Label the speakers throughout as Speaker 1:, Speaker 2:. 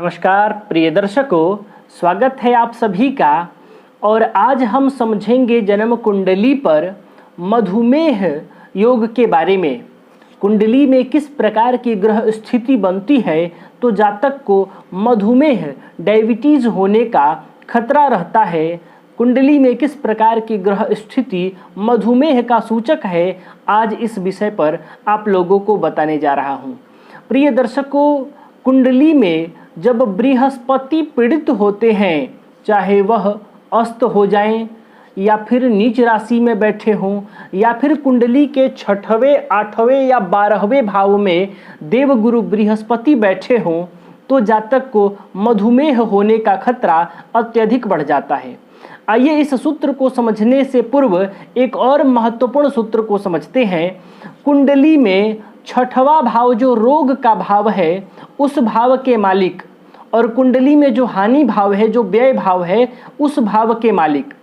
Speaker 1: नमस्कार प्रिय दर्शकों, स्वागत है आप सभी का। और आज हम समझेंगे जन्म कुंडली पर मधुमेह योग के बारे में। कुंडली में किस प्रकार की ग्रह स्थिति बनती है तो जातक को मधुमेह डायबिटीज होने का खतरा रहता है। कुंडली में किस प्रकार की ग्रह स्थिति मधुमेह का सूचक है, आज इस विषय पर आप लोगों को बताने जा रहा हूँ। प्रिय दर्शकों, कुंडली में जब बृहस्पति पीड़ित होते हैं, चाहे वह अस्त हो जाएं या फिर नीच राशि में बैठे हों या फिर कुंडली के 6वें, 8वें या 12वें भाव में देवगुरु बृहस्पति बैठे हों, तो जातक को मधुमेह होने का खतरा अत्यधिक बढ़ जाता है। आइए इस सूत्र को समझने से पूर्व एक और महत्वपूर्ण सूत्र को समझते हैं। कुंडली में 6वां भाव जो रोग का भाव है, उस भाव के मालिक, और कुंडली में जो हानि भाव है, जो व्यय भाव है, उस भाव के मालिक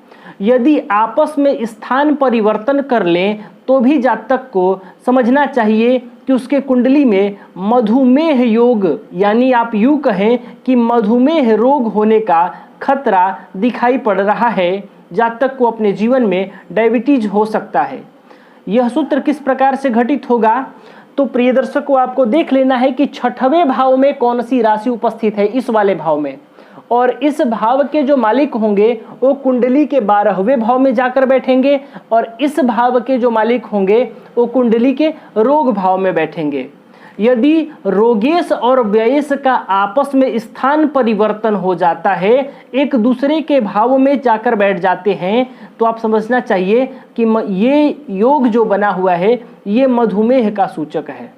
Speaker 1: यदि आपस में स्थान परिवर्तन कर लें तो भी जातक को समझना चाहिए कि उसके कुंडली में मधुमेह योग, यानी आप यूं कहें कि मधुमेह रोग होने का खतरा दिखाई पड़ रहा है। जातक को अपने जीवन में डायबिटीज हो सकता है। यह सूत्र किस प्रकार से घटित होगा, तो प्रिय दर्शकों आपको देख लेना है कि 6वें भाव में कौन सी राशि उपस्थित है, इस वाले भाव में, और इस भाव के जो मालिक होंगे वो कुंडली के 12वें भाव में जाकर बैठेंगे, और इस भाव के जो मालिक होंगे वो कुंडली के रोग भाव में बैठेंगे। यदि रोगेश और व्ययेश का आपस में स्थान परिवर्तन हो जाता है, एक दूसरे के भाव में जाकर बैठ जाते हैं, तो आप समझना चाहिए कि ये योग जो बना हुआ है ये मधुमेह का सूचक है।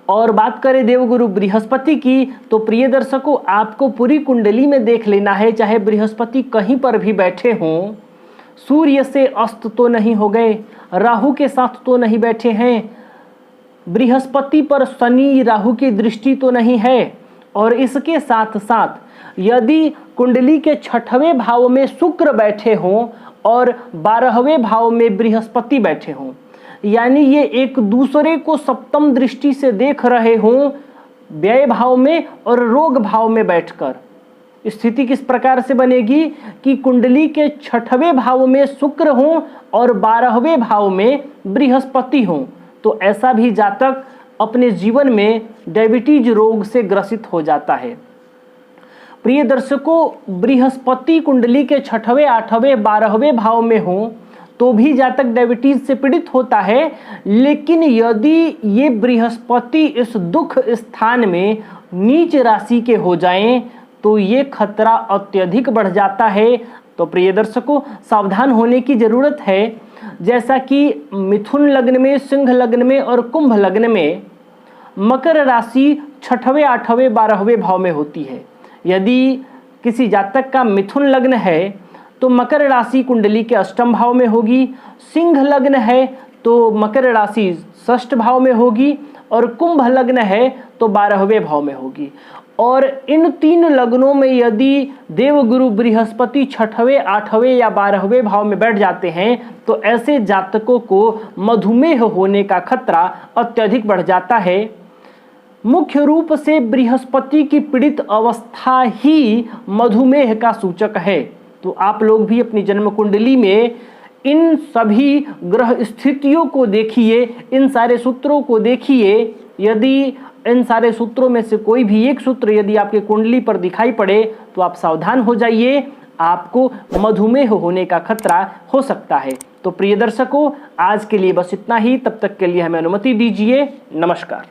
Speaker 1: और बात करें देवगुरु बृहस्पति की, तो प्रिय दर्शकों आपको पूरी कुंडली में देख लेना है, चाहे बृहस्पति कहीं पर भी बैठे हों, सूर्य से अस्त तो नहीं हो गए, राहु के साथ तो नहीं बैठे हैं, बृहस्पति पर शनि राहु की दृष्टि तो नहीं है, और इसके साथ साथ यदि कुंडली के 6वें भाव में शुक्र बैठे हों और 12वें भाव में बृहस्पति बैठे हों, यानी ये एक दूसरे को सप्तम दृष्टि से देख रहे हों व्यय भाव में और रोग भाव में बैठकर, स्थिति किस प्रकार से बनेगी कि कुंडली के 6वें भाव में शुक्र हों और 12वें भाव में बृहस्पति हों, तो ऐसा भी जातक अपने जीवन में डायबिटीज रोग से ग्रसित हो जाता है। प्रिय दर्शकों, बृहस्पति कुंडली के 6वें, 8वें, 12वें भाव में हो तो भी जातक डायबिटीज से पीड़ित होता है। लेकिन यदि ये बृहस्पति इस दुख स्थान में नीच राशि के हो जाएं तो ये खतरा अत्यधिक बढ़ जाता है। तो प्रिय दर्शकों सावधान होने की जरूरत है। जैसा कि मिथुन लग्न में, सिंह लग्न में और कुंभ लग्न में मकर राशि 6वें, 8वें, 12वें भाव में होती है। यदि किसी जातक का मिथुन लग्न है तो मकर राशि कुंडली के 8वें भाव में होगी, सिंह लग्न है तो मकर राशि 6ठ भाव में होगी, और कुंभ लग्न है तो 12वें भाव में होगी। और इन 3 लग्नों में यदि देवगुरु बृहस्पति 6वें, 8वें या 12वें भाव में बैठ जाते हैं तो ऐसे जातकों को मधुमेह होने का खतरा अत्यधिक बढ़ जाता है। मुख्य रूप से बृहस्पति की पीड़ित अवस्था ही मधुमेह का सूचक है। तो आप लोग भी अपनी जन्म कुंडली में इन सभी ग्रह स्थितियों को देखिए, इन सारे सूत्रों को देखिए। यदि इन सारे सूत्रों में से कोई भी एक सूत्र यदि आपके कुंडली पर दिखाई पड़े तो आप सावधान हो जाइए, आपको मधुमेह होने का खतरा हो सकता है। तो प्रिय दर्शकों आज के लिए बस इतना ही, तब तक के लिए हमें अनुमति दीजिए। नमस्कार।